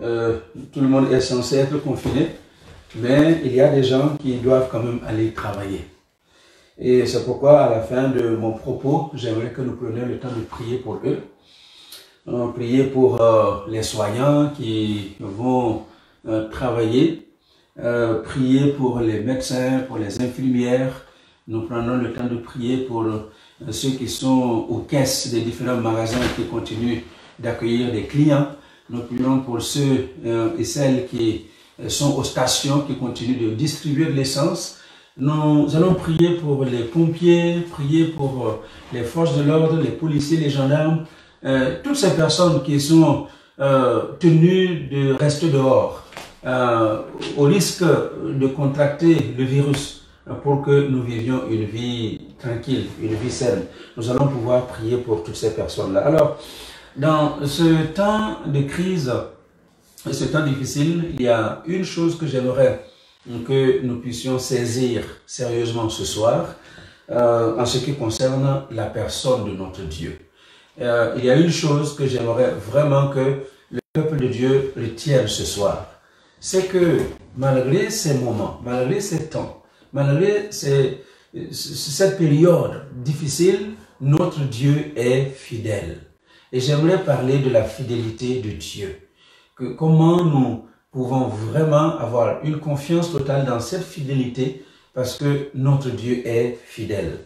tout le monde est censé être confiné, mais il y a des gens qui doivent quand même aller travailler. Et c'est pourquoi, à la fin de mon propos, j'aimerais que nous prenions le temps de prier pour eux. Prier pour les soignants qui vont travailler. Prier pour les médecins, pour les infirmières. Nous prenons le temps de prier pour ceux qui sont aux caisses des différents magasins qui continuent d'accueillir des clients. Nous prions pour ceux et celles qui sont aux stations, qui continuent de distribuer de l'essence. Nous allons prier pour les pompiers, prier pour les forces de l'ordre, les policiers, les gendarmes, toutes ces personnes qui sont tenues de rester dehors au risque de contracter le virus pour que nous vivions une vie tranquille, une vie saine. Nous allons pouvoir prier pour toutes ces personnes-là. Alors, dans ce temps de crise, ce temps difficile, il y a une chose que j'aimerais que nous puissions saisir sérieusement ce soir en ce qui concerne la personne de notre Dieu. Il y a une chose que j'aimerais vraiment que le peuple de Dieu retienne ce soir. C'est que malgré ces moments, malgré ces temps, malgré cette période difficile, notre Dieu est fidèle. Et j'aimerais parler de la fidélité de Dieu. Comment nous pouvons vraiment avoir une confiance totale dans cette fidélité parce que notre Dieu est fidèle.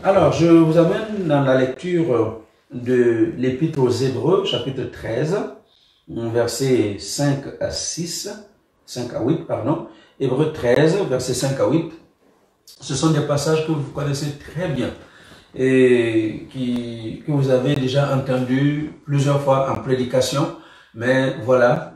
Alors, je vous amène dans la lecture de l'Épître aux Hébreux, chapitre 13, versets 5 à 6, 5 à 8, pardon. Hébreux 13, versets 5 à 8. Ce sont des passages que vous connaissez très bien et que vous avez déjà entendus plusieurs fois en prédication. Mais voilà,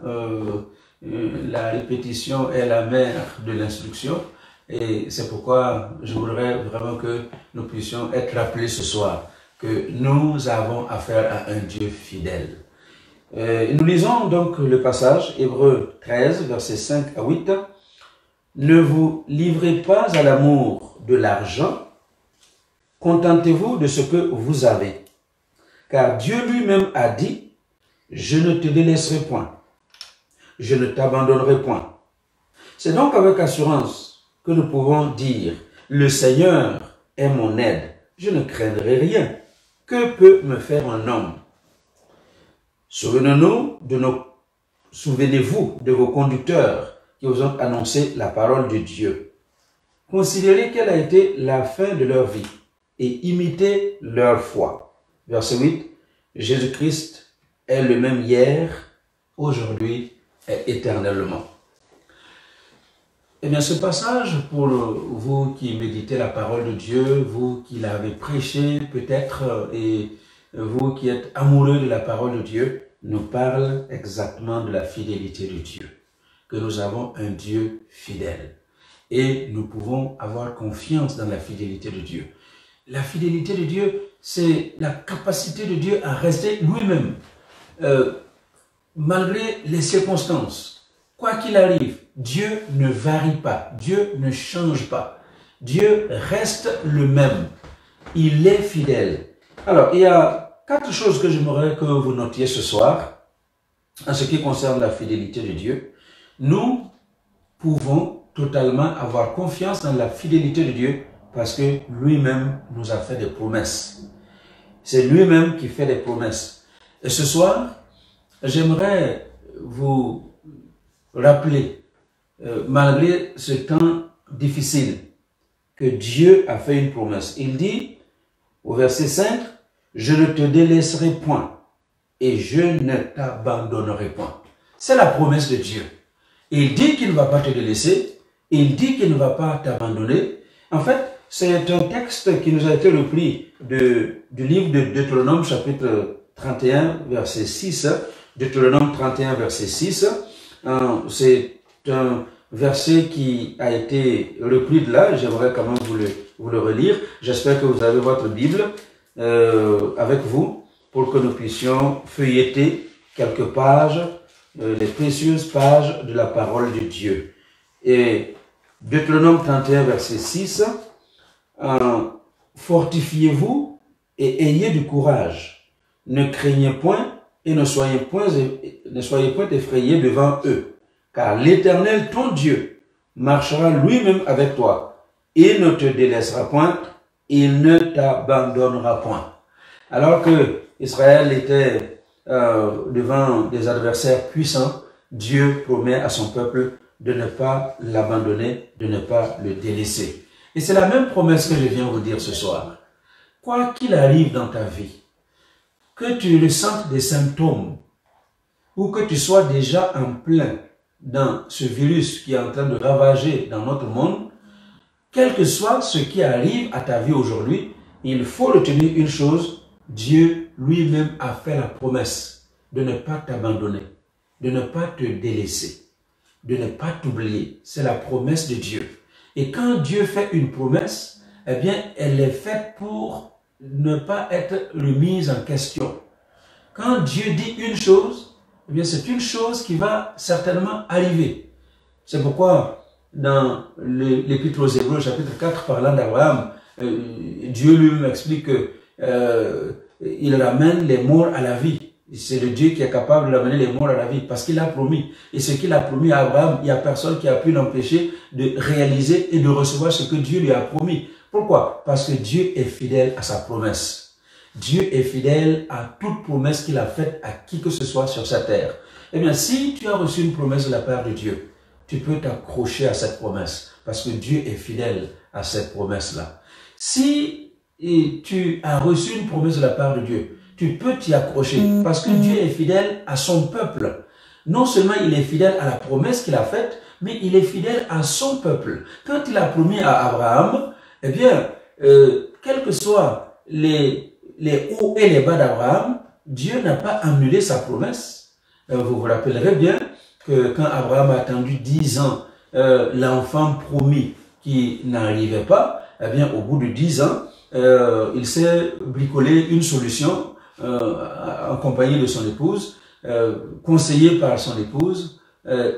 la répétition est la mère de l'instruction. Et c'est pourquoi je voudrais vraiment que nous puissions être rappelés ce soir que nous avons affaire à un Dieu fidèle. Nous lisons donc le passage, Hébreux 13, versets 5 à 8. « Ne vous livrez pas à l'amour de l'argent, contentez-vous de ce que vous avez. Car Dieu lui-même a dit, je ne te délaisserai point, je ne t'abandonnerai point. » C'est donc avec assurance que nous pouvons dire, le Seigneur est mon aide, je ne craindrai rien. Que peut me faire un homme? Souvenez-vous de vos conducteurs qui vous ont annoncé la parole de Dieu. Considérez quelle a été la fin de leur vie et imitez leur foi. Verset 8, Jésus-Christ est le même hier, aujourd'hui et éternellement. Eh bien, ce passage, pour vous qui méditez la parole de Dieu, vous qui l'avez prêché peut-être, et vous qui êtes amoureux de la parole de Dieu, nous parle exactement de la fidélité de Dieu. Que nous avons un Dieu fidèle. Et nous pouvons avoir confiance dans la fidélité de Dieu. La fidélité de Dieu, c'est la capacité de Dieu à rester lui-même, malgré les circonstances. Quoi qu'il arrive, Dieu ne varie pas, Dieu ne change pas. Dieu reste le même. Il est fidèle. Alors, il y a 4 choses que j'aimerais que vous notiez ce soir en ce qui concerne la fidélité de Dieu. Nous pouvons totalement avoir confiance dans la fidélité de Dieu parce que lui-même nous a fait des promesses. C'est lui-même qui fait des promesses. Et ce soir, j'aimerais vous rappeler, malgré ce temps difficile, que Dieu a fait une promesse. Il dit, au verset 5, « Je ne te délaisserai point et je ne t'abandonnerai point. » C'est la promesse de Dieu. Il dit qu'il ne va pas te délaisser, il dit qu'il ne va pas t'abandonner. En fait, c'est un texte qui nous a été repris du livre de Deutéronome, chapitre 31, verset 6. Deutéronome 31, verset 6. C'est un verset qui a été repris de là. J'aimerais quand même vous le relire. J'espère que vous avez votre Bible avec vous pour que nous puissions feuilleter quelques pages, les précieuses pages de la parole de Dieu. Et Deutéronome 31, verset 6, fortifiez-vous et ayez du courage. Ne craignez point, et ne soyez point effrayés devant eux, car l'Éternel, ton Dieu, marchera lui-même avec toi. Il ne te délaissera point, il ne t'abandonnera point. Alors que Israël était devant des adversaires puissants, Dieu promet à son peuple de ne pas l'abandonner, de ne pas le délaisser. Et c'est la même promesse que je viens vous dire ce soir. Quoi qu'il arrive dans ta vie, que tu ressentes des symptômes ou que tu sois déjà en plein dans ce virus qui est en train de ravager dans notre monde, quel que soit ce qui arrive à ta vie aujourd'hui, il faut retenir une chose, Dieu lui-même a fait la promesse de ne pas t'abandonner, de ne pas te délaisser, de ne pas t'oublier. C'est la promesse de Dieu. Et quand Dieu fait une promesse, eh bien, elle est faite pour ne pas être remise en question. Quand Dieu dit une chose, eh bien, c'est une chose qui va certainement arriver. C'est pourquoi, dans l'Épître aux Hébreux, chapitre 4, parlant d'Abraham, Dieu lui-même explique que il ramène les morts à la vie. C'est le Dieu qui est capable de ramener les morts à la vie parce qu'il a promis. Et ce qu'il a promis à Abraham, il n'y a personne qui a pu l'empêcher de réaliser et de recevoir ce que Dieu lui a promis. Pourquoi? Parce que Dieu est fidèle à sa promesse. Dieu est fidèle à toute promesse qu'il a faite à qui que ce soit sur sa terre. Eh bien, si tu as reçu une promesse de la part de Dieu, tu peux t'accrocher à cette promesse parce que Dieu est fidèle à cette promesse-là. Si tu as reçu une promesse de la part de Dieu, tu peux t'y accrocher parce que Dieu est fidèle à son peuple. Non seulement il est fidèle à la promesse qu'il a faite, mais il est fidèle à son peuple. Quand il a promis à Abraham, eh bien, quels que soient les hauts et les bas d'Abraham, Dieu n'a pas annulé sa promesse. Vous vous rappellerez bien que quand Abraham a attendu 10 ans, l'enfant promis qui n'arrivait pas, eh bien, au bout de 10 ans, il s'est bricolé une solution en compagnie de son épouse, conseillé par son épouse,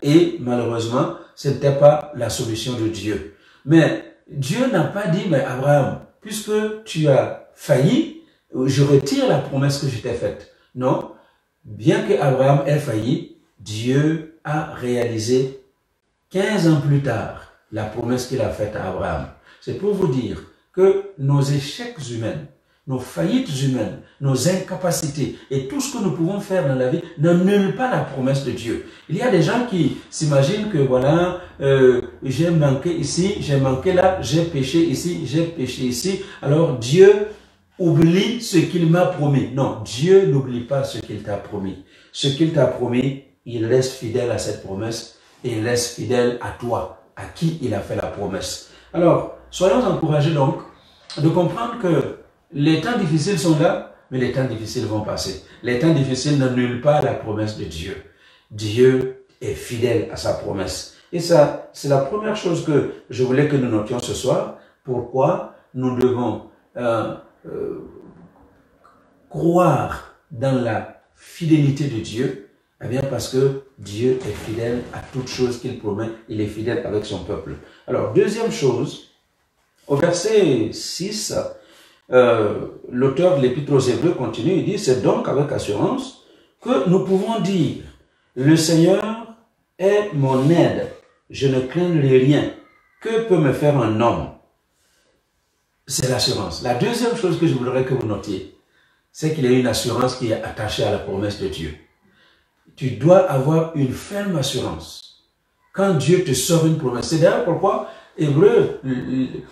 et malheureusement, ce n'était pas la solution de Dieu. Mais Dieu n'a pas dit, mais Abraham, puisque tu as failli, je retire la promesse que je t'ai faite. Non, bien que Abraham ait failli, Dieu a réalisé 15 ans plus tard la promesse qu'il a faite à Abraham. C'est pour vous dire que nos échecs humains, nos faillites humaines, nos incapacités et tout ce que nous pouvons faire dans la vie n'annulent pas la promesse de Dieu. Il y a des gens qui s'imaginent que voilà, j'ai manqué ici, j'ai manqué là, j'ai péché ici, j'ai péché ici. Alors Dieu oublie ce qu'il m'a promis. Non, Dieu n'oublie pas ce qu'il t'a promis. Ce qu'il t'a promis, il reste fidèle à cette promesse et il reste fidèle à toi, à qui il a fait la promesse. Alors, soyons encouragés donc de comprendre que les temps difficiles sont là, mais les temps difficiles vont passer. Les temps difficiles n'annulent pas la promesse de Dieu. Dieu est fidèle à sa promesse. Et ça, c'est la première chose que je voulais que nous notions ce soir. Pourquoi nous devons croire dans la fidélité de Dieu? Eh bien, parce que Dieu est fidèle à toute chose qu'il promet. Il est fidèle avec son peuple. Alors, deuxième chose, au verset 6, l'auteur de l'Épître aux Hébreux continue, il dit, c'est donc avec assurance que nous pouvons dire, le Seigneur est mon aide, je ne craindrai rien, que peut me faire un homme? C'est l'assurance. La deuxième chose que je voudrais que vous notiez, c'est qu'il y a une assurance qui est attachée à la promesse de Dieu. Tu dois avoir une ferme assurance. Quand Dieu te sort une promesse, c'est d'ailleurs pourquoi Hébreux,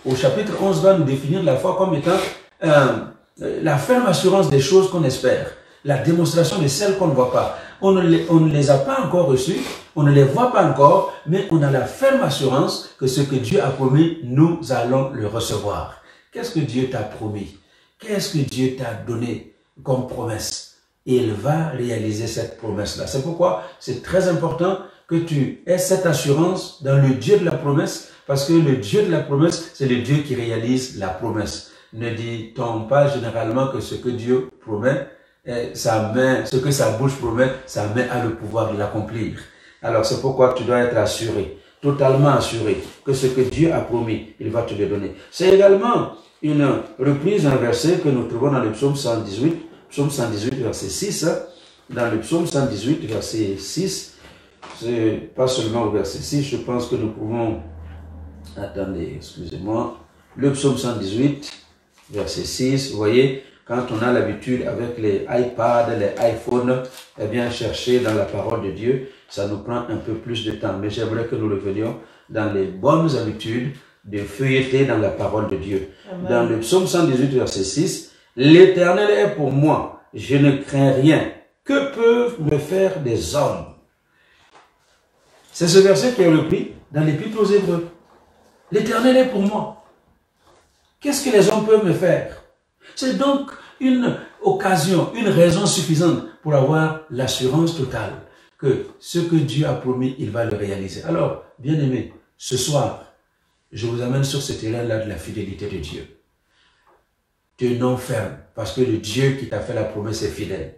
au chapitre 11, va nous définir la foi comme étant la ferme assurance des choses qu'on espère, la démonstration de celles qu'on ne voit pas. On ne les a pas encore reçues, on ne les voit pas encore, mais on a la ferme assurance que ce que Dieu a promis, nous allons le recevoir. Qu'est-ce que Dieu t'a promis? Qu'est-ce que Dieu t'a donné comme promesse? Et il va réaliser cette promesse-là. C'est pourquoi c'est très important que tu aies cette assurance dans le Dieu de la promesse, parce que le Dieu de la promesse, c'est le Dieu qui réalise la promesse. Ne dit-on pas généralement que ce que Dieu promet, ce que sa bouche promet, sa main a le pouvoir de l'accomplir. Alors c'est pourquoi tu dois être assuré, totalement assuré, que ce que Dieu a promis, il va te le donner. C'est également une reprise d'un verset que nous trouvons dans le psaume 118, verset 6, dans le psaume 118, verset 6, c'est pas seulement au verset 6, je pense que nous pouvons, attendez, excusez-moi, le psaume 118, verset 6, vous voyez, quand on a l'habitude avec les iPads, les iPhones, eh bien, chercher dans la parole de Dieu, ça nous prend un peu plus de temps. Mais j'aimerais que nous revenions dans les bonnes habitudes de feuilleter dans la parole de Dieu. Amen. Dans le psaume 118, verset 6, « L'Éternel est pour moi, je ne crains rien. Que peuvent me faire des hommes ?» C'est ce verset qui est repris dans l'Épître aux Hébreux. « L'Éternel est pour moi. Qu'est-ce que les hommes peuvent me faire ?» C'est donc une occasion, une raison suffisante pour avoir l'assurance totale que ce que Dieu a promis, il va le réaliser. Alors, bien aimé, ce soir, je vous amène sur ce terrain-là de la fidélité de Dieu. Tenons ferme, parce que le Dieu qui t'a fait la promesse est fidèle.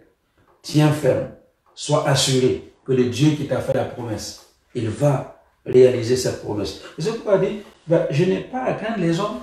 Tiens ferme, sois assuré que le Dieu qui t'a fait la promesse, il va réaliser cette promesse. Et c'est pourquoi il dit, je n'ai pas à craindre les hommes.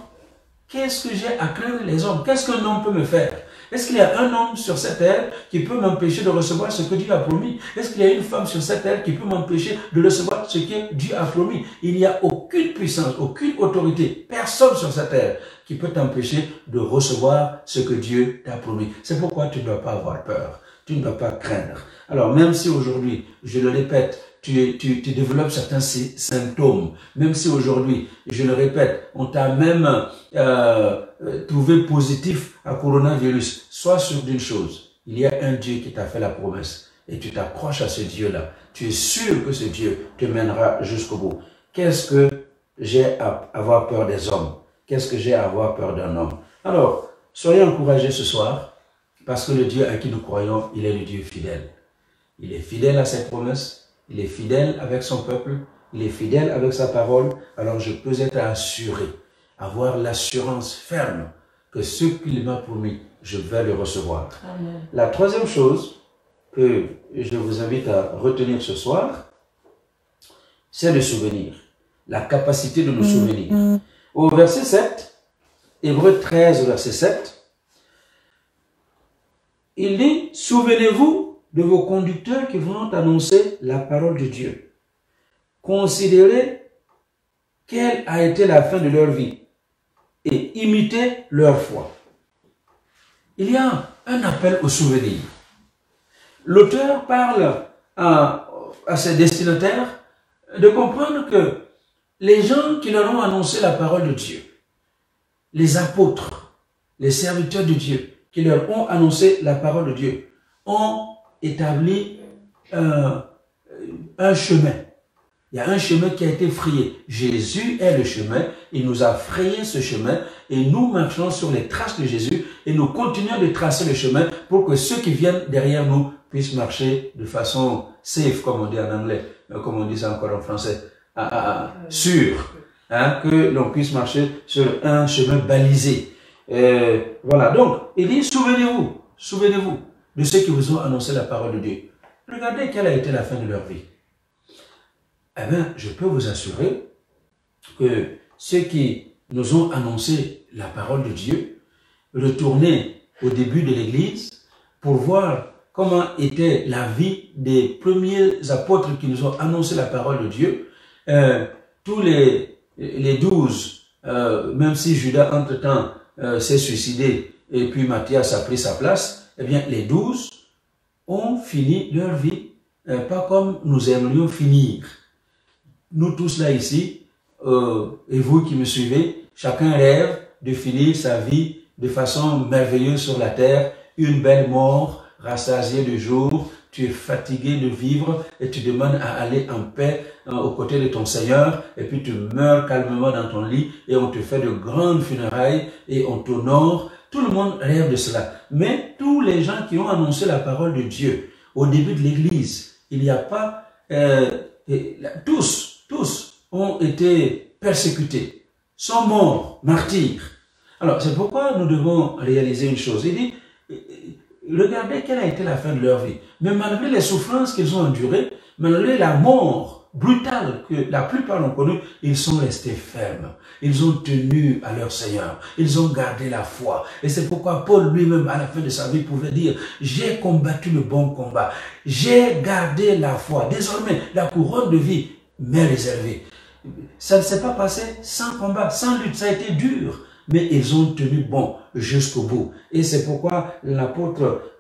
Qu'est-ce que j'ai à craindre les hommes? Qu'est-ce qu'un homme peut me faire? Est-ce qu'il y a un homme sur cette terre qui peut m'empêcher de recevoir ce que Dieu a promis? Est-ce qu'il y a une femme sur cette terre qui peut m'empêcher de recevoir ce que Dieu a promis? Il n'y a aucune puissance, aucune autorité, personne sur cette terre qui peut t'empêcher de recevoir ce que Dieu t'a promis. C'est pourquoi tu ne dois pas avoir peur. Tu ne dois pas craindre. Alors, même si aujourd'hui, je le répète, tu développes certains symptômes, même si aujourd'hui, je le répète, on t'a même trouvé positif à coronavirus, sois sûr d'une chose, il y a un Dieu qui t'a fait la promesse et tu t'accroches à ce Dieu-là. Tu es sûr que ce Dieu te mènera jusqu'au bout. Qu'est-ce que j'ai à avoir peur des hommes? Qu'est-ce que j'ai à avoir peur d'un homme? Alors, soyez encouragés ce soir, parce que le Dieu à qui nous croyons, il est le Dieu fidèle. Il est fidèle à ses promesses. Il est fidèle avec son peuple, il est fidèle avec sa parole, alors je peux être assuré, avoir l'assurance ferme que ce qu'il m'a promis, je vais le recevoir. Amen. La troisième chose que je vous invite à retenir ce soir, c'est le souvenir, la capacité de nous souvenir. Au verset 7, Hébreux 13, verset 7, il dit, « Souvenez-vous de vos conducteurs qui vont annoncer la parole de Dieu. Considérez quelle a été la fin de leur vie et imitez leur foi. » Il y a un appel au souvenir. L'auteur parle à ses destinataires de comprendre que les gens qui leur ont annoncé la parole de Dieu, les apôtres, les serviteurs de Dieu qui leur ont annoncé la parole de Dieu, ont établi un chemin. Il y a un chemin qui a été frayé. Jésus est le chemin. Il nous a frayé ce chemin et nous marchons sur les traces de Jésus et nous continuons de tracer le chemin pour que ceux qui viennent derrière nous puissent marcher de façon safe, comme on dit en anglais, comme on dit ça encore en français, sûr, hein, que l'on puisse marcher sur un chemin balisé. Voilà, donc, il dit, souvenez-vous, souvenez-vous de ceux qui vous ont annoncé la parole de Dieu. Regardez quelle a été la fin de leur vie. Eh bien, je peux vous assurer que ceux qui nous ont annoncé la parole de Dieu, retournez au début de l'Église pour voir comment était la vie des premiers apôtres qui nous ont annoncé la parole de Dieu. Tous les 12, même si Judas entre-temps s'est suicidé et puis Matthias a pris sa place, eh bien, les 12 ont fini leur vie pas comme nous aimerions finir. Nous tous là ici, et vous qui me suivez, chacun rêve de finir sa vie de façon merveilleuse sur la terre, une belle mort, rassasié de jour, tu es fatigué de vivre et tu demandes à aller en paix aux côtés de ton Seigneur et puis tu meurs calmement dans ton lit et on te fait de grandes funérailles et on t'honore. Tout le monde rêve de cela. Mais tous les gens qui ont annoncé la parole de Dieu au début de l'Église, il n'y a pas... tous ont été persécutés, sont morts, martyrs. Alors, c'est pourquoi nous devons réaliser une chose. Il dit, regardez quelle a été la fin de leur vie. Mais malgré les souffrances qu'ils ont endurées, malgré la mort brutale que la plupart ont connue, ils sont restés fermes. ils ont tenu à leur Seigneur, ils ont gardé la foi. Et c'est pourquoi Paul lui-même, à la fin de sa vie, pouvait dire, j'ai combattu le bon combat, j'ai gardé la foi. Désormais, la couronne de vie m'est réservée. Ça ne s'est pas passé sans combat, sans lutte, ça a été dur. Mais ils ont tenu bon jusqu'au bout. Et c'est pourquoi l'apôtre,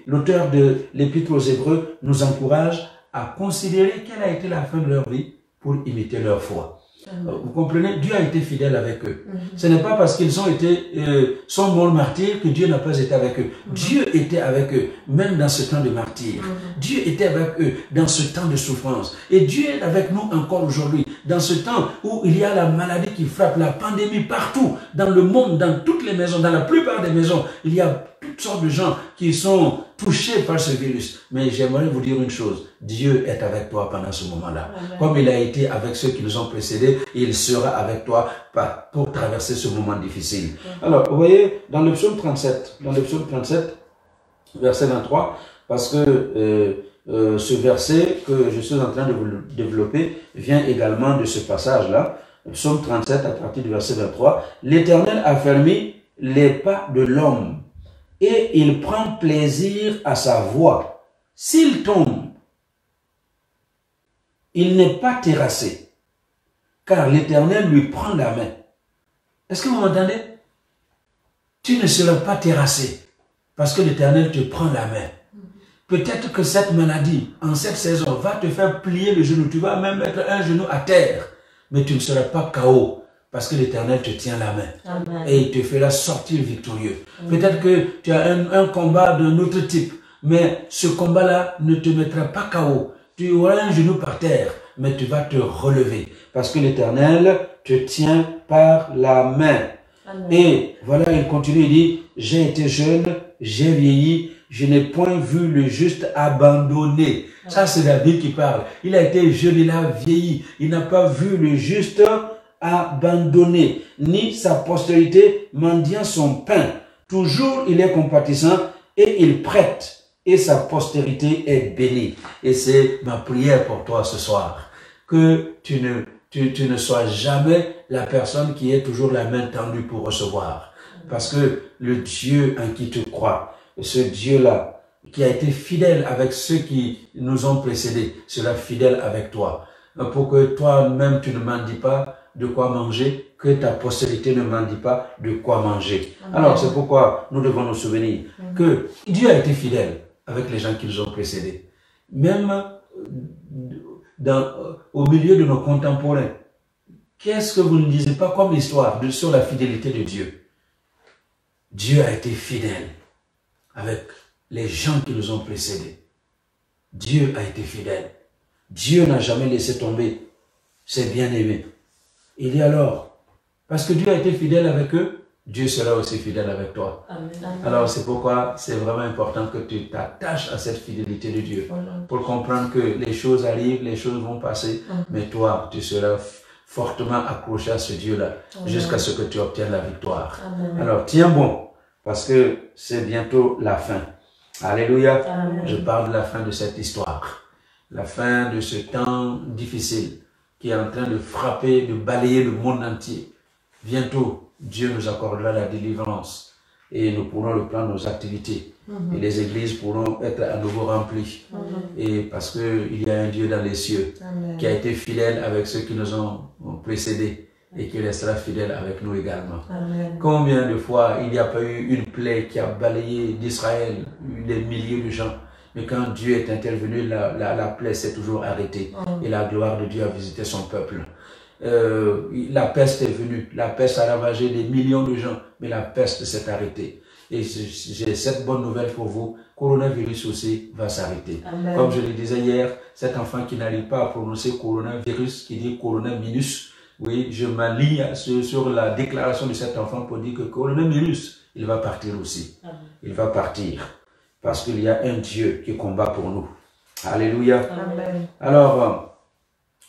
l'auteur de l'Épître aux Hébreux, nous encourage à considérer quelle a été la fin de leur vie pour imiter leur foi. Vous comprenez? Dieu a été fidèle avec eux. Ce n'est pas parce qu'ils sont morts martyrs que Dieu n'a pas été avec eux. Dieu était avec eux, même dans ce temps de martyr. Dieu était avec eux dans ce temps de souffrance. Et Dieu est avec nous encore aujourd'hui, dans ce temps où il y a la maladie qui frappe, la pandémie partout, dans le monde, dans toutes les maisons, dans la plupart des maisons. Il y a toutes sortes de gens qui sont touchés par ce virus. Mais j'aimerais vous dire une chose, Dieu est avec toi pendant ce moment-là. Comme il a été avec ceux qui nous ont précédés, il sera avec toi pour traverser ce moment difficile. Alors, vous voyez, dans le psaume 37, verset 23, parce que ce verset que je suis en train de vous développer vient également de ce passage-là, psaume 37 à partir du verset 23, « L'Éternel a fermé les pas de l'homme, et il prend plaisir à sa voix. S'il tombe, il n'est pas terrassé, car l'Éternel lui prend la main. » Est-ce que vous m'entendez? Tu ne seras pas terrassé, parce que l'Éternel te prend la main. Peut-être que cette maladie, en cette saison, va te faire plier le genou. Tu vas même mettre un genou à terre, mais tu ne seras pas KO. Parce que l'Éternel te tient la main. Amen. Et il te fera sortir victorieux. Peut-être que tu as un combat d'un autre type, mais ce combat-là ne te mettra pas KO. Tu auras un genou par terre, mais tu vas te relever. Parce que l'Éternel te tient par la main. Amen. Et voilà, il continue, il dit, j'ai été jeune, j'ai vieilli, je n'ai point vu le juste abandonné. Amen. Ça, c'est David qui parle. Il a été jeune, il a vieilli. Il n'a pas vu le juste abandonné, ni sa postérité mendiant son pain. Toujours il est compatissant et il prête, et sa postérité est bénie. Et c'est ma prière pour toi ce soir, que tu ne sois jamais la personne qui est toujours la main tendue pour recevoir. Parce que le Dieu en qui tu crois, ce Dieu-là, qui a été fidèle avec ceux qui nous ont précédés, sera fidèle avec toi. Pour que toi-même tu ne mendies pas de quoi manger, que ta postérité ne mendie pas de quoi manger. Amen. Alors c'est pourquoi nous devons nous souvenir que Dieu a été fidèle avec les gens qui nous ont précédés. Même au milieu de nos contemporains, qu'est-ce que vous ne lisez pas comme histoire sur la fidélité de Dieu? Dieu a été fidèle avec les gens qui nous ont précédés. Dieu a été fidèle. Dieu n'a jamais laissé tomber ses bien-aimés. Il dit alors, parce que Dieu a été fidèle avec eux, Dieu sera aussi fidèle avec toi. Amen. Alors c'est pourquoi c'est vraiment important que tu t'attaches à cette fidélité de Dieu. Amen. Pour comprendre que les choses arrivent, les choses vont passer, mais toi, tu seras fortement accroché à ce Dieu-là, jusqu'à ce que tu obtiennes la victoire. Amen. Alors tiens bon, parce que c'est bientôt la fin. Alléluia. Amen. Je parle de la fin de cette histoire, la fin de ce temps difficile qui est en train de frapper, de balayer le monde entier. Bientôt, Dieu nous accordera la délivrance et nous pourrons reprendre nos activités. Et les églises pourront être à nouveau remplies. Et parce qu'il y a un Dieu dans les cieux qui a été fidèle avec ceux qui nous ont précédés et qui restera fidèle avec nous également. Amen. Combien de fois il n'y a pas eu une plaie qui a balayé d'Israël des milliers de gens? Mais quand Dieu est intervenu, la plaie s'est toujours arrêtée. Et la gloire de Dieu a visité son peuple. La peste est venue. La peste a ravagé des millions de gens. Mais la peste s'est arrêtée. Et j'ai cette bonne nouvelle pour vous. Coronavirus aussi va s'arrêter. Comme je le disais hier, cet enfant qui n'arrive pas à prononcer coronavirus, qui dit coronavirus, oui, je m'aligne sur la déclaration de cet enfant pour dire que coronavirus, il va partir aussi. Il va partir. Parce qu'il y a un Dieu qui combat pour nous. Alléluia. Amen. Alors,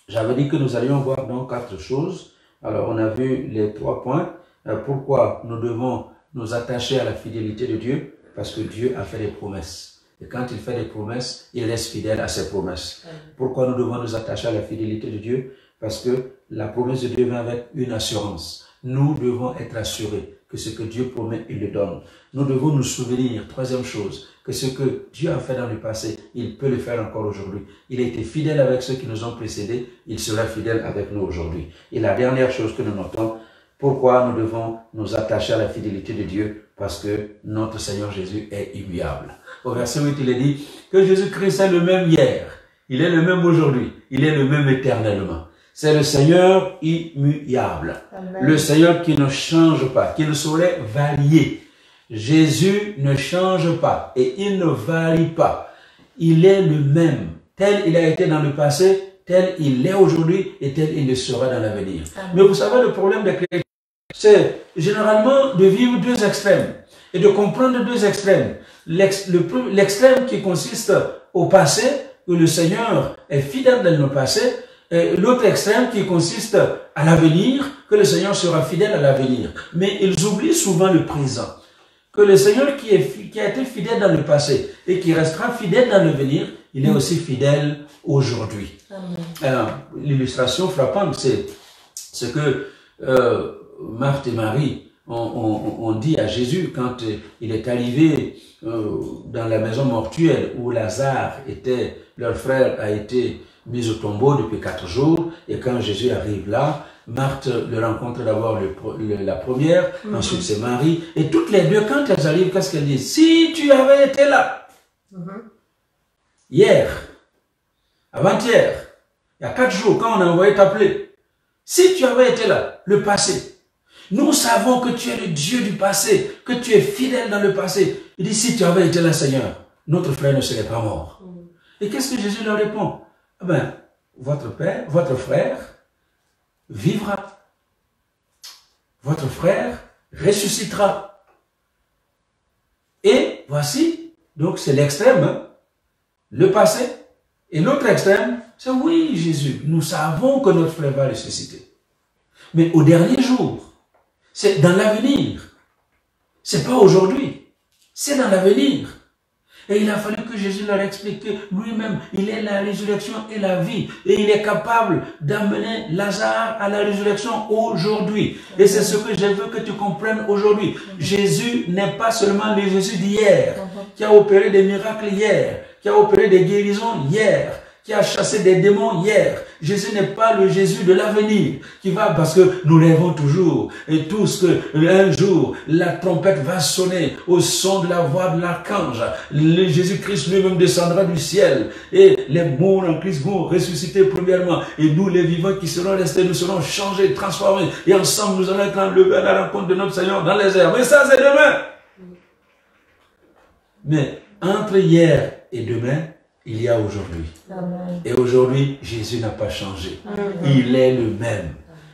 j'avais dit que nous allions voir donc 4 choses. Alors, on a vu les 3 points. Pourquoi nous devons nous attacher à la fidélité de Dieu? Parce que Dieu a fait des promesses. Et quand il fait des promesses, il reste fidèle à ses promesses. Pourquoi nous devons nous attacher à la fidélité de Dieu? Parce que la promesse de Dieu vient avec une assurance. Nous devons être assurés que ce que Dieu promet, il le donne. Nous devons nous souvenir, troisième chose, que ce que Dieu a fait dans le passé, il peut le faire encore aujourd'hui. Il a été fidèle avec ceux qui nous ont précédés, il sera fidèle avec nous aujourd'hui. Et la dernière chose que nous notons, pourquoi nous devons nous attacher à la fidélité de Dieu? Parce que notre Seigneur Jésus est immuable. Au verset 8, il est dit que Jésus-Christ est le même hier, il est le même aujourd'hui, il est le même éternellement. C'est le Seigneur immuable. Amen. Le Seigneur qui ne change pas, qui ne saurait varier. Jésus ne change pas et il ne varie pas. Il est le même. Tel il a été dans le passé, tel il est aujourd'hui et tel il le sera dans l'avenir. Mais vous savez, le problème des chrétiens, c'est généralement de vivre deux extrêmes et de comprendre deux extrêmes. L'extrême qui consiste au passé, où le Seigneur est fidèle dans le passé, l'autre extrême qui consiste à l'avenir, que le Seigneur sera fidèle à l'avenir. Mais ils oublient souvent le présent. Que le Seigneur qui a été fidèle dans le passé et qui restera fidèle dans l'avenir, il est aussi fidèle aujourd'hui. L'illustration frappante, c'est ce que Marthe et Marie ont dit à Jésus quand il est arrivé dans la maison mortuaire où Lazare était, leur frère a été mis au tombeau depuis 4 jours, et quand Jésus arrive là, Marthe le rencontre d'abord la première, ensuite c'est Marie, et toutes les deux, quand elles arrivent, qu'est-ce qu'elles disent? Si tu avais été là, hier, avant-hier, il y a 4 jours, quand on a envoyé t'appeler, si tu avais été là, le passé, nous savons que tu es le Dieu du passé, que tu es fidèle dans le passé. Il dit, si tu avais été là, Seigneur, notre frère ne serait pas mort. Et qu'est-ce que Jésus leur répond? Eh bien, votre frère vivra. Votre frère ressuscitera. Et voici, donc c'est l'extrême, hein, le passé. Et l'autre extrême, c'est oui, Jésus, nous savons que notre frère va ressusciter. Mais au dernier jour, c'est dans l'avenir. C'est pas aujourd'hui. C'est dans l'avenir. Et il a fallu que Jésus leur explique que lui-même, il est la résurrection et la vie. Et il est capable d'amener Lazare à la résurrection aujourd'hui. Et c'est ce que je veux que tu comprennes aujourd'hui. Jésus n'est pas seulement le Jésus d'hier, qui a opéré des miracles hier, qui a opéré des guérisons hier, qui a chassé des démons hier. Jésus n'est pas le Jésus de l'avenir qui va, parce que nous rêvons toujours et tous que un jour la trompette va sonner au son de la voix de l'archange. Jésus-Christ lui-même descendra du ciel et les morts en Christ vont ressusciter premièrement, et nous les vivants qui serons restés, nous serons changés, transformés, et ensemble nous allons être enlevés à la rencontre de notre Seigneur dans les airs. Mais ça c'est demain. Mais entre hier et demain, il y a aujourd'hui. Et aujourd'hui, Jésus n'a pas changé. Il est le même.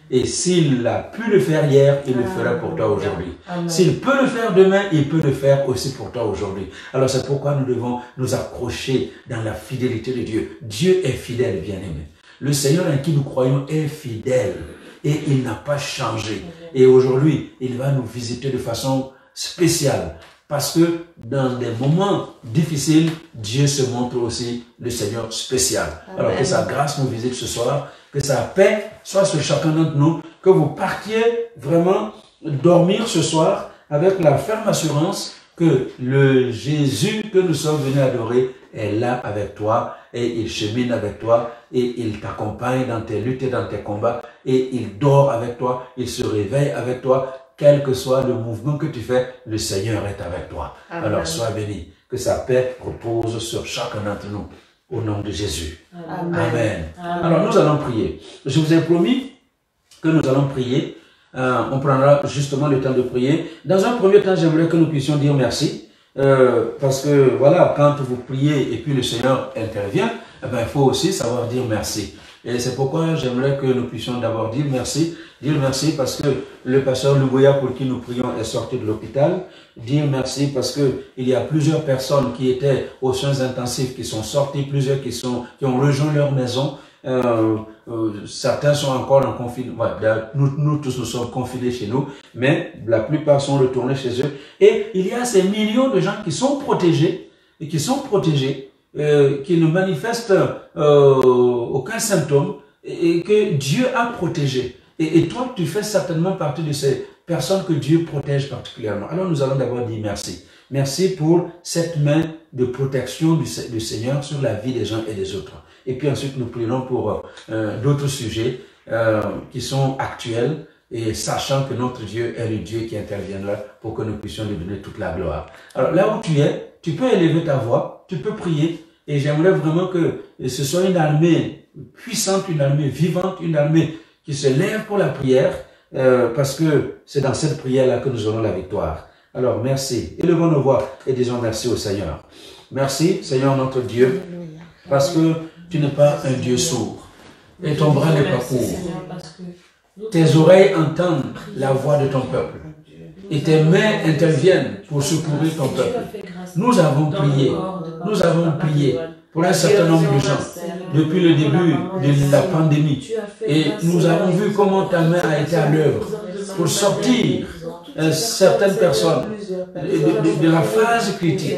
Et s'il a pu le faire hier, il le fera pour toi aujourd'hui. S'il peut le faire demain, il peut le faire aussi pour toi aujourd'hui. Alors c'est pourquoi nous devons nous accrocher dans la fidélité de Dieu. Dieu est fidèle, bien-aimé. Le Seigneur en qui nous croyons est fidèle. Et il n'a pas changé. Et aujourd'hui, il va nous visiter de façon spéciale. Parce que dans des moments difficiles, Dieu se montre aussi le Seigneur spécial. Amen. Alors que sa grâce nous visite ce soir, que sa paix soit sur chacun d'entre nous, que vous partiez vraiment dormir ce soir avec la ferme assurance que le Jésus que nous sommes venus adorer est là avec toi, et il chemine avec toi, et il t'accompagne dans tes luttes et dans tes combats, et il dort avec toi, il se réveille avec toi. Quel que soit le mouvement que tu fais, le Seigneur est avec toi. Amen. Alors sois béni. Que sa paix repose sur chacun d'entre nous. Au nom de Jésus. Amen. Amen. Amen. Alors nous allons prier. Je vous ai promis que nous allons prier. On prendra justement le temps de prier. Dans un premier temps, j'aimerais que nous puissions dire merci. Parce que voilà, quand vous priez et puis le Seigneur intervient, eh ben, il faut aussi savoir dire merci. Et c'est pourquoi j'aimerais que nous puissions d'abord dire merci. Dire merci parce que le pasteur Lugoya pour qui nous prions est sorti de l'hôpital. Dire merci parce que il y a plusieurs personnes qui étaient aux soins intensifs qui sont sortis, plusieurs qui ont rejoint leur maison. Certains sont encore en confinement. Nous tous nous sommes confinés chez nous, mais la plupart sont retournés chez eux. Et il y a ces millions de gens qui sont protégés qui ne manifestent aucun symptôme et que Dieu a protégées. Et toi, tu fais certainement partie de ces personnes que Dieu protège particulièrement. Alors nous allons d'abord dire merci. Merci pour cette main de protection du Seigneur sur la vie des uns et des autres. Et puis ensuite, nous prions pour d'autres sujets qui sont actuels, et sachant que notre Dieu est le Dieu qui interviendra pour que nous puissions lui donner toute la gloire. Alors là où tu es, tu peux élever ta voix, tu peux prier, et j'aimerais vraiment que ce soit une armée puissante, une armée vivante, une armée qui se lève pour la prière, parce que c'est dans cette prière-là que nous aurons la victoire. Alors merci, élevons nos voix et disons merci au Seigneur. Merci Seigneur notre Dieu, parce que tu n'es pas un Dieu sourd, et ton bras n'est pas court. Tes oreilles entendent la voix de ton peuple, et tes mains interviennent pour secourir ton peuple. Nous avons prié pour un certain nombre de gens depuis le début de la pandémie, et nous avons vu comment ta main a été à l'œuvre pour sortir certaines personnes de la phase critique.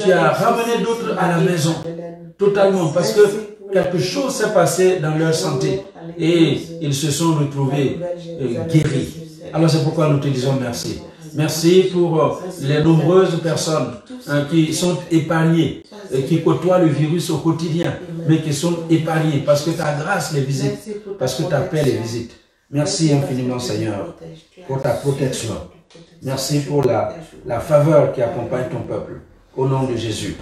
Tu as ramené d'autres à la maison totalement parce que quelque chose s'est passé dans leur santé et ils se sont retrouvés guéris. Alors c'est pourquoi nous te disons merci. Merci pour les nombreuses personnes qui sont épargnées, qui côtoient le virus au quotidien, mais qui sont épargnées parce que ta grâce les visite, parce que ta paix les visite. Merci infiniment Seigneur pour ta protection. Merci pour la faveur qui accompagne ton peuple. Au nom de Jésus.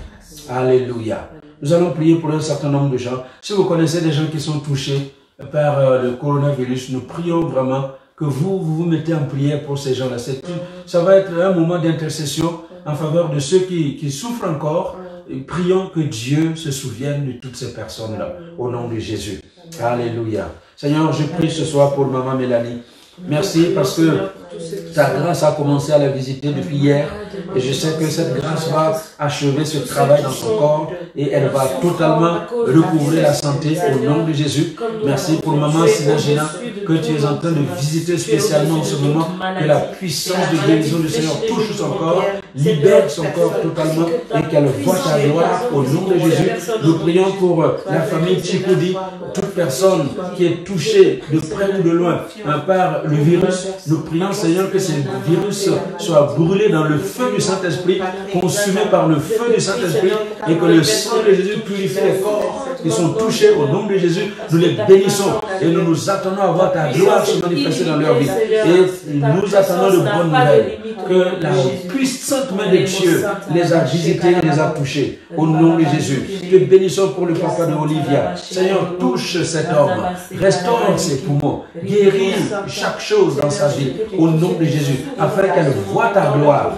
Alléluia. Nous allons prier pour un certain nombre de gens. Si vous connaissez des gens qui sont touchés par le coronavirus, nous prions vraiment que vous mettez en prière pour ces gens-là. Ça va être un moment d'intercession en faveur de ceux qui souffrent encore. Prions que Dieu se souvienne de toutes ces personnes-là. Au nom de Jésus. Alléluia. Seigneur, je prie ce soir pour maman Mélanie. Merci parce que ta grâce a commencé à la visiter depuis hier et je sais que cette grâce va achever ce travail dans son corps et elle va totalement recouvrir la santé au nom de Jésus. Merci pour maman Sinagina que tu es en train de visiter spécialement en ce moment, que la puissance de guérison du Seigneur touche son corps, libère son corps totalement et qu'elle voit ta gloire au nom de Jésus. Nous prions pour la famille Chikoudi, toute personne qui est touchée de près ou de loin par le virus. Nous prions Seigneur que ce virus soit brûlé dans le feu du Saint-Esprit, consumé par le feu du Saint-Esprit et que le sang de Jésus purifie les corps qui sont touchés au nom de Jésus. Nous les bénissons et nous nous attendons à voir ta gloire se manifester dans leur vie. Et nous attendons de bonnes nouvelles, que la puissante main de Dieu les a visités et les a touchés au nom de Jésus. Te bénissons pour le papa de Olivia. Seigneur, touche cet homme, restaure ses poumons, guéris chaque chose dans sa vie au nom de Jésus, afin qu'elle voie ta gloire,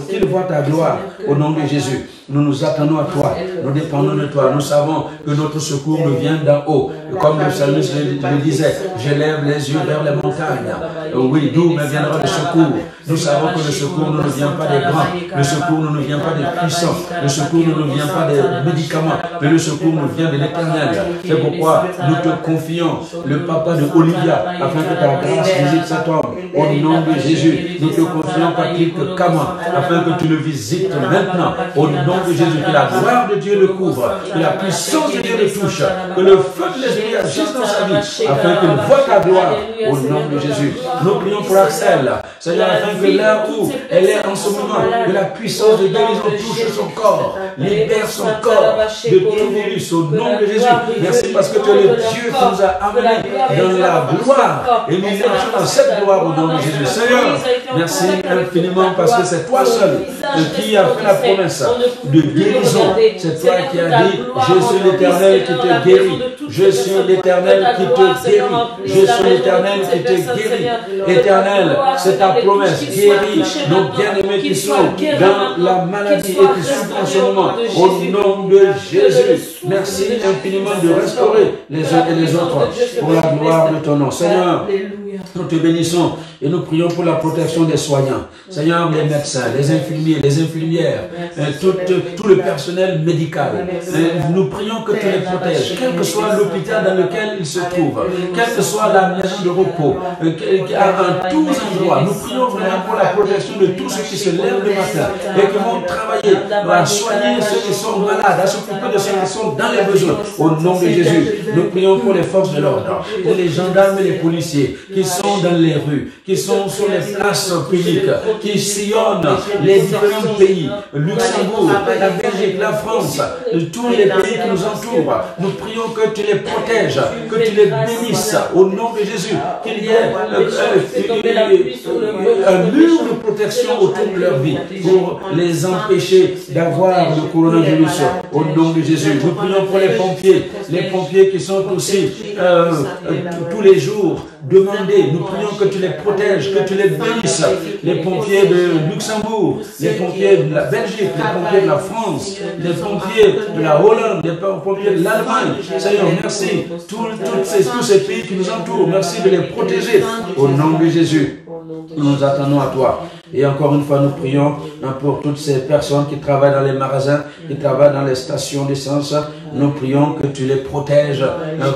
qu'il voit ta gloire au nom de Jésus. Nous nous attendons à toi, nous dépendons de toi, nous savons que notre secours nous vient d'en haut. Comme le psalmiste le disait, je lève les yeux vers les montagnes. Oui, d'où me viendra le secours? Nous savons que le secours ne nous vient pas des grands, le secours ne nous vient pas des puissants, le secours ne nous vient pas des médicaments, mais le secours nous vient de l'Éternel. C'est pourquoi nous te confions le papa de Olivia, afin que ta grâce visite cet homme. Au nom de Jésus, nous te confions Patrick Kama, afin que tu le visites maintenant. Au nom de Jésus, que la gloire de Dieu le couvre, que la puissance de Dieu le touche, que le feu de l'Esprit agisse dans sa vie, afin qu'il voie ta gloire. Au nom de Jésus, nous prions pour Axel, Seigneur, afin que là où elle est en ce moment, que la puissance de guérison touche son corps, libère son corps de tout virus au nom de Jésus. Merci parce que tu es le Dieu qui nous a amenés dans la gloire et nous marchons dans cette gloire au nom de Jésus. Seigneur, merci infiniment parce que c'est toi seul qui a fait la promesse de guérison. C'est toi qui as dit, je suis l'Éternel qui te guérit. Je suis l'Éternel qui te guérit. Je suis l'Éternel qui te guérit. Éternel, c'est ta promesse. Guéris nos bien-aimés qui sont dans la maladie et qui souffrent en ce moment. Au nom de Jésus, merci infiniment de restaurer les uns et les autres pour la gloire de ton nom. Seigneur, Nous te bénissons et nous prions pour la protection des soignants. Seigneur, les médecins, les infirmiers, les infirmières, tout le personnel médical. Nous prions que tu les protèges, quel que soit l'hôpital dans lequel ils se trouvent, quelle que soit la maison de repos, à tous endroits. Nous prions vraiment pour la protection de tous ceux qui se lèvent le matin et qui vont travailler à soigner ceux qui sont malades, à s'occuper de ceux qui sont dans les besoins. Au nom de Jésus, nous prions pour les forces de l'ordre, pour les gendarmes et les policiers qui sont dans les rues, qui sont sur les places publiques, qui sillonnent les différents pays, Luxembourg, la Belgique, la France, tous les pays qui nous entourent. Nous prions que tu les protèges, que tu les bénisses au nom de Jésus, qu'il y ait un mur de protection autour de leur vie pour les empêcher d'avoir le coronavirus au nom de Jésus. Nous prions pour les pompiers qui sont aussi tous les jours demandés. Nous prions que tu les protèges, que tu les bénisses. Les pompiers de Luxembourg, les pompiers de la Belgique, les pompiers de la France, les pompiers de la Hollande, les pompiers de l'Allemagne. Seigneur, merci. Tous ces pays qui nous entourent, merci de les protéger au nom de Jésus. Nous nous attendons à toi. Et encore une fois, nous prions pour toutes ces personnes qui travaillent dans les magasins, qui travaillent dans les stations d'essence. Nous prions que tu les protèges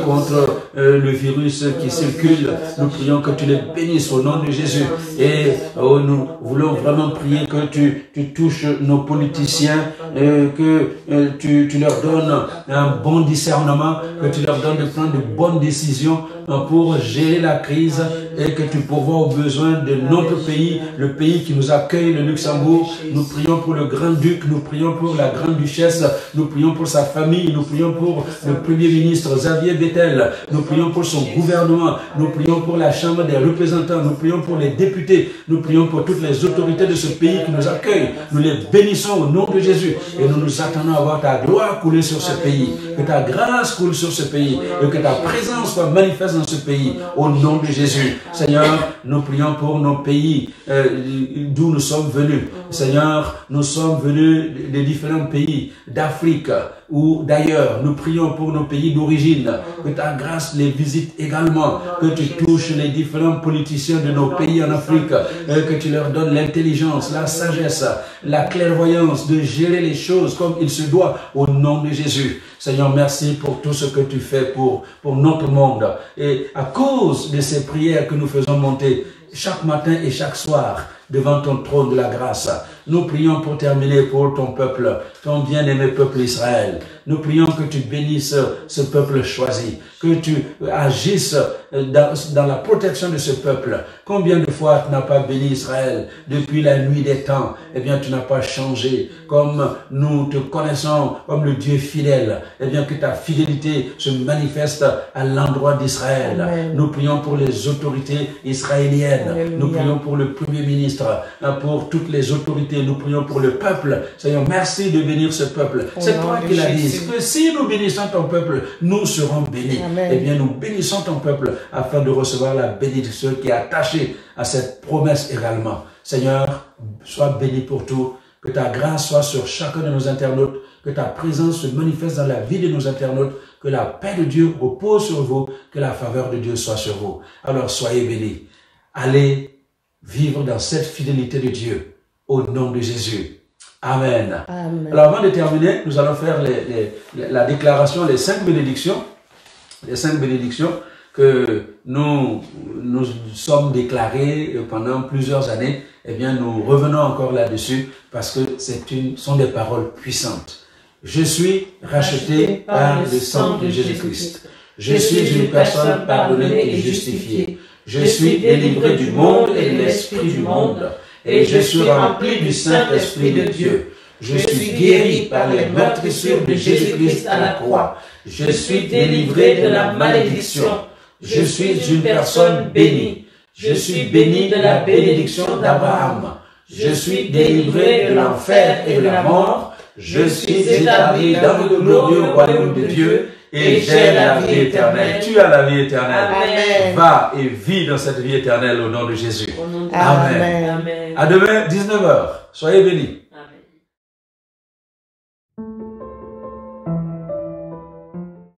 contre le virus qui circule. Nous prions que tu les bénisses au nom de Jésus. Et nous voulons vraiment prier que tu touches nos politiciens, que tu leur donnes un bon discernement, que tu leur donnes de prendre de bonnes décisions pour gérer la crise et que tu pourvoies aux besoins de notre pays, le pays qui nous accueille, le Luxembourg. Nous prions pour le grand-duc, nous prions pour la grande-duchesse, nous prions pour sa famille, nous prions pour le premier ministre Xavier Bettel, nous prions pour son gouvernement, nous prions pour la Chambre des représentants, nous prions pour les députés, nous prions pour toutes les autorités de ce pays qui nous accueillent. Nous les bénissons au nom de Jésus et nous nous attendons à voir ta gloire couler sur ce pays, que ta grâce coule sur ce pays et que ta présence soit manifeste dans ce pays au nom de Jésus. Seigneur, nous prions pour nos pays d'où nous sommes venus. Seigneur, nous sommes venus des différents pays d'Afrique ou d'ailleurs. Nous prions pour nos pays d'origine, que ta grâce les visite également, que tu touches les différents politiciens de nos pays en Afrique, que tu leur donnes l'intelligence, la sagesse, la clairvoyance de gérer les choses comme il se doit au nom de Jésus. Seigneur, merci pour tout ce que tu fais pour notre monde. Et à cause de ces prières que nous faisons monter chaque matin et chaque soir devant ton trône de la grâce, nous prions pour terminer pour ton peuple, ton bien-aimé peuple Israël. Nous prions que tu bénisses ce peuple choisi, que tu agisses dans la protection de ce peuple. Combien de fois tu n'as pas béni Israël depuis la nuit des temps? Eh bien, tu n'as pas changé. Comme nous te connaissons comme le Dieu fidèle, eh bien, que ta fidélité se manifeste à l'endroit d'Israël. Nous prions pour les autorités israéliennes. Alléluia. Nous prions pour le Premier ministre, pour toutes les autorités. Nous prions pour le peuple. Seigneur, merci de bénir ce peuple. C'est toi qui l'as dit. Que si nous bénissons ton peuple, nous serons bénis. Amen. Eh bien, nous bénissons ton peuple afin de recevoir la bénédiction qui est attachée à cette promesse également. Seigneur, sois béni pour tout. Que ta grâce soit sur chacun de nos internautes. Que ta présence se manifeste dans la vie de nos internautes. Que la paix de Dieu repose sur vous. Que la faveur de Dieu soit sur vous. Alors, soyez bénis. Allez vivre dans cette fidélité de Dieu. Au nom de Jésus. Amen. Amen. Alors, avant de terminer, nous allons faire la déclaration, les 5 bénédictions. Les 5 bénédictions que nous sommes déclarés pendant plusieurs années. Eh bien, nous revenons encore là-dessus parce que sont des paroles puissantes. Je suis racheté par le sang de Jésus-Christ. Je suis une personne pardonnée et justifiée. Je suis délivré du monde et de l'esprit du monde. Et je suis rempli du Saint-Esprit de Dieu. Je suis guéri par les meurtrissures de Jésus-Christ à la croix. Je suis délivré de la malédiction. Je suis une personne bénie. Je suis béni de la bénédiction d'Abraham. Je suis délivré de l'enfer et de la mort. Je suis établi dans le glorieux royaume de Dieu. Et j'ai la vie éternelle. Tu as la vie éternelle. Amen. Va et vis dans cette vie éternelle au nom de Jésus. Amen. Amen. À demain, 19h. Soyez bénis.